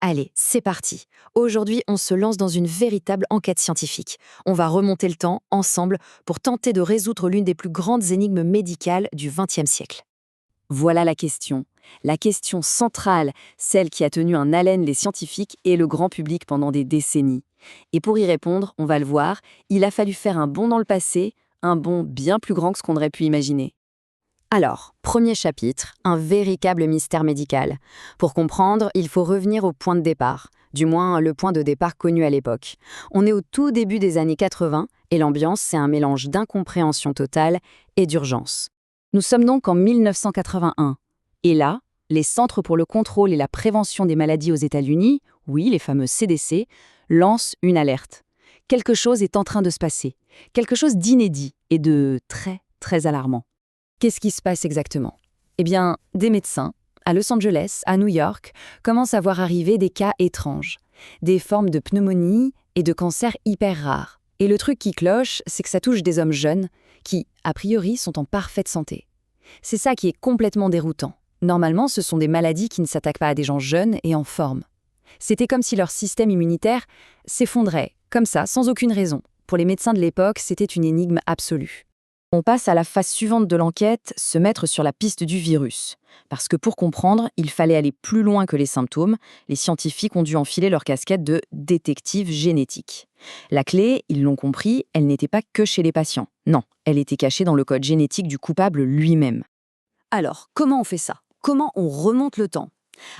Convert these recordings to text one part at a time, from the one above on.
Allez, c'est parti. Aujourd'hui, on se lance dans une véritable enquête scientifique. On va remonter le temps, ensemble, pour tenter de résoudre l'une des plus grandes énigmes médicales du XXe siècle. Voilà la question centrale, celle qui a tenu en haleine les scientifiques et le grand public pendant des décennies. Et pour y répondre, on va le voir, il a fallu faire un bond dans le passé, un bond bien plus grand que ce qu'on aurait pu imaginer. Alors, premier chapitre, un véritable mystère médical. Pour comprendre, il faut revenir au point de départ, du moins le point de départ connu à l'époque. On est au tout début des années 80 et l'ambiance, c'est un mélange d'incompréhension totale et d'urgence. Nous sommes donc en 1981. Et là, les Centres pour le contrôle et la prévention des maladies aux États-Unis, oui, les fameux CDC, lancent une alerte. Quelque chose est en train de se passer. Quelque chose d'inédit et de très, très alarmant. Qu'est-ce qui se passe exactement? Eh bien, des médecins, à Los Angeles, à New York, commencent à voir arriver des cas étranges. Des formes de pneumonie et de cancers hyper rares. Et le truc qui cloche, c'est que ça touche des hommes jeunes qui, a priori, sont en parfaite santé. C'est ça qui est complètement déroutant. Normalement, ce sont des maladies qui ne s'attaquent pas à des gens jeunes et en forme. C'était comme si leur système immunitaire s'effondrait, comme ça, sans aucune raison. Pour les médecins de l'époque, c'était une énigme absolue. On passe à la phase suivante de l'enquête, se mettre sur la piste du virus. Parce que pour comprendre, il fallait aller plus loin que les symptômes. Les scientifiques ont dû enfiler leur casquette de détective génétique. La clé, ils l'ont compris, elle n'était pas que chez les patients. Non, elle était cachée dans le code génétique du coupable lui-même. Alors, comment on fait ça? Comment on remonte le temps?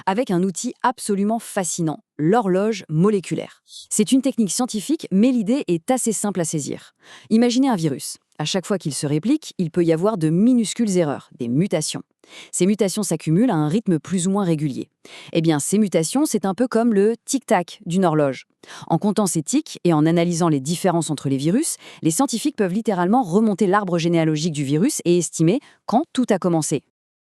Avec un outil absolument fascinant, l'horloge moléculaire. C'est une technique scientifique, mais l'idée est assez simple à saisir. Imaginez un virus. À chaque fois qu'il se réplique, il peut y avoir de minuscules erreurs, des mutations. Ces mutations s'accumulent à un rythme plus ou moins régulier. Eh bien, ces mutations, c'est un peu comme le tic-tac d'une horloge. En comptant ces tics et en analysant les différences entre les virus, les scientifiques peuvent littéralement remonter l'arbre généalogique du virus et estimer quand tout a commencé.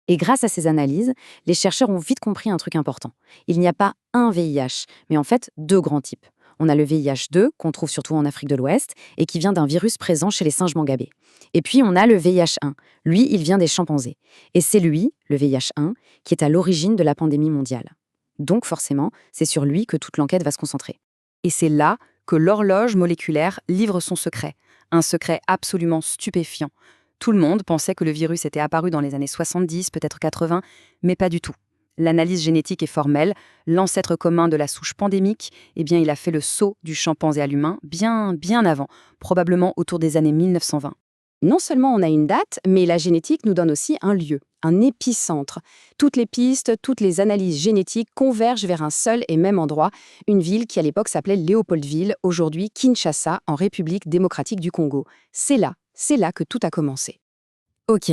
Et grâce à ces analyses, les chercheurs ont vite compris un truc important. Il n'y a pas un VIH, mais en fait deux grands types. On a le VIH2, qu'on trouve surtout en Afrique de l'Ouest, et qui vient d'un virus présent chez les singes mangabés. Et puis on a le VIH1. Lui, il vient des chimpanzés. Et c'est lui, le VIH1, qui est à l'origine de la pandémie mondiale. Donc forcément, c'est sur lui que toute l'enquête va se concentrer. Et c'est là que l'horloge moléculaire livre son secret. Un secret absolument stupéfiant. Tout le monde pensait que le virus était apparu dans les années 70, peut-être 80, mais pas du tout. L'analyse génétique est formelle, l'ancêtre commun de la souche pandémique, eh bien, il a fait le saut du chimpanzé à l'humain bien avant, probablement autour des années 1920. Non seulement on a une date, mais la génétique nous donne aussi un lieu, un épicentre. Toutes les pistes, toutes les analyses génétiques convergent vers un seul et même endroit, une ville qui à l'époque s'appelait Léopoldville, aujourd'hui Kinshasa, en République démocratique du Congo. C'est là que tout a commencé. Ok,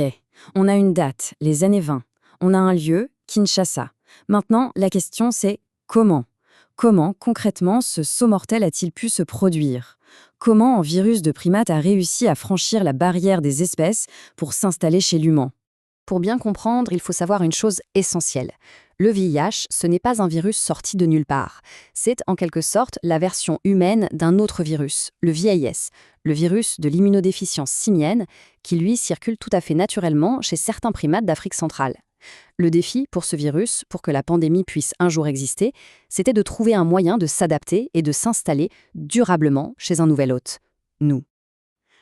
on a une date, les années 20. On a un lieu, Kinshasa. Maintenant, la question c'est comment? Comment, concrètement, ce saut mortel a-t-il pu se produire? Comment un virus de primate a réussi à franchir la barrière des espèces pour s'installer chez l'humain? Pour bien comprendre, il faut savoir une chose essentielle. Le VIH, ce n'est pas un virus sorti de nulle part. C'est en quelque sorte la version humaine d'un autre virus, le VIS, le virus de l'immunodéficience simienne, qui lui circule tout à fait naturellement chez certains primates d'Afrique centrale. Le défi pour ce virus, pour que la pandémie puisse un jour exister, c'était de trouver un moyen de s'adapter et de s'installer durablement chez un nouvel hôte, nous.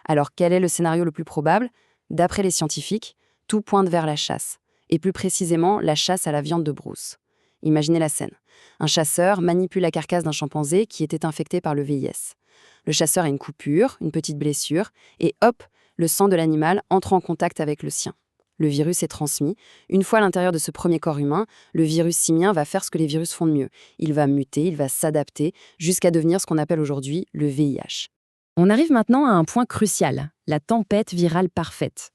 Alors quel est le scénario le plus probable? D'après les scientifiques, tout pointe vers la chasse, et plus précisément la chasse à la viande de brousse. Imaginez la scène. Un chasseur manipule la carcasse d'un chimpanzé qui était infecté par le VIS. Le chasseur a une coupure, une petite blessure, et hop, le sang de l'animal entre en contact avec le sien. Le virus est transmis. Une fois à l'intérieur de ce premier corps humain, le virus simien va faire ce que les virus font de mieux. Il va muter, il va s'adapter, jusqu'à devenir ce qu'on appelle aujourd'hui le VIH. On arrive maintenant à un point crucial, la tempête virale parfaite.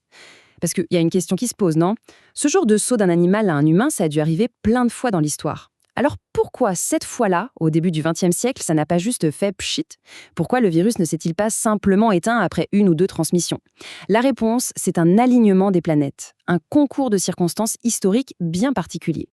Parce qu'il y a une question qui se pose, non? Ce genre de saut d'un animal à un humain, ça a dû arriver plein de fois dans l'histoire. Alors pourquoi cette fois-là, au début du XXe siècle, ça n'a pas juste fait pchit? Pourquoi le virus ne s'est-il pas simplement éteint après une ou deux transmissions? La réponse, c'est un alignement des planètes, un concours de circonstances historiques bien particulier.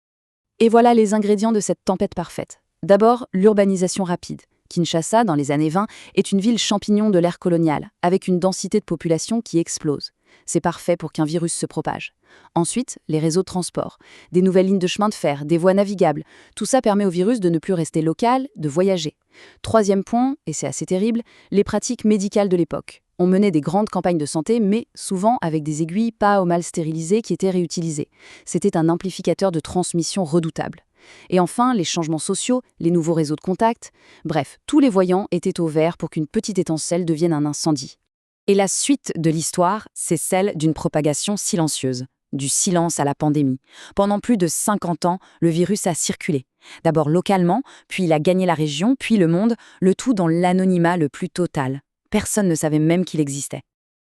Et voilà les ingrédients de cette tempête parfaite. D'abord, l'urbanisation rapide. Kinshasa, dans les années 20, est une ville champignon de l'ère coloniale, avec une densité de population qui explose. C'est parfait pour qu'un virus se propage. Ensuite, les réseaux de transport, des nouvelles lignes de chemin de fer, des voies navigables. Tout ça permet au virus de ne plus rester local, de voyager. Troisième point, et c'est assez terrible, les pratiques médicales de l'époque. On menait des grandes campagnes de santé, mais souvent avec des aiguilles pas au mal stérilisées qui étaient réutilisées. C'était un amplificateur de transmission redoutable. Et enfin, les changements sociaux, les nouveaux réseaux de contact. Bref, tous les voyants étaient au vert pour qu'une petite étincelle devienne un incendie. Et la suite de l'histoire, c'est celle d'une propagation silencieuse, du silence à la pandémie. Pendant plus de 50 ans, le virus a circulé. D'abord localement, puis il a gagné la région, puis le monde, le tout dans l'anonymat le plus total. Personne ne savait même qu'il existait.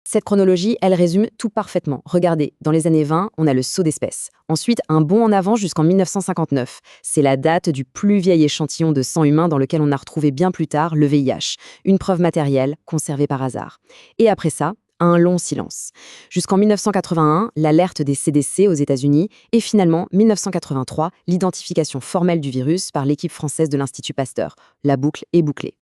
Cette chronologie, elle résume tout parfaitement. Regardez, dans les années 20, on a le saut d'espèces. Ensuite, un bond en avant jusqu'en 1959. C'est la date du plus vieil échantillon de sang humain dans lequel on a retrouvé bien plus tard le VIH, une preuve matérielle conservée par hasard. Et après ça, un long silence. Jusqu'en 1981, l'alerte des CDC aux États-Unis et finalement, 1983, l'identification formelle du virus par l'équipe française de l'Institut Pasteur. La boucle est bouclée.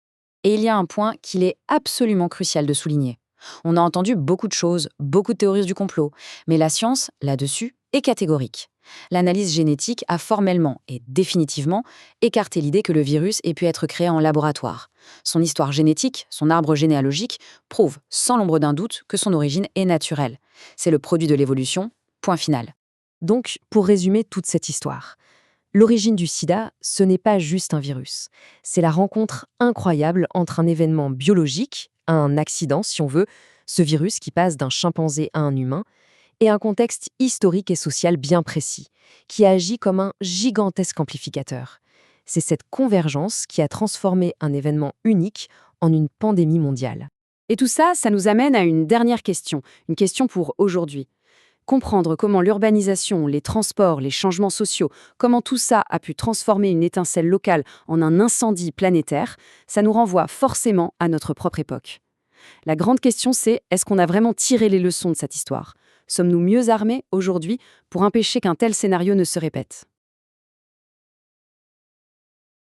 Et il y a un point qu'il est absolument crucial de souligner. On a entendu beaucoup de choses, beaucoup de théories du complot, mais la science, là-dessus, est catégorique. L'analyse génétique a formellement et définitivement écarté l'idée que le virus ait pu être créé en laboratoire. Son histoire génétique, son arbre généalogique, prouve sans l'ombre d'un doute que son origine est naturelle. C'est le produit de l'évolution, point final. Donc, pour résumer toute cette histoire, l'origine du sida, ce n'est pas juste un virus. C'est la rencontre incroyable entre un événement biologique, un accident si on veut, ce virus qui passe d'un chimpanzé à un humain, et un contexte historique et social bien précis, qui agit comme un gigantesque amplificateur. C'est cette convergence qui a transformé un événement unique en une pandémie mondiale. Et tout ça, ça nous amène à une dernière question, une question pour aujourd'hui. Comprendre comment l'urbanisation, les transports, les changements sociaux, comment tout ça a pu transformer une étincelle locale en un incendie planétaire, ça nous renvoie forcément à notre propre époque. La grande question, c'est est-ce qu'on a vraiment tiré les leçons de cette histoire ? Sommes-nous mieux armés aujourd'hui pour empêcher qu'un tel scénario ne se répète ?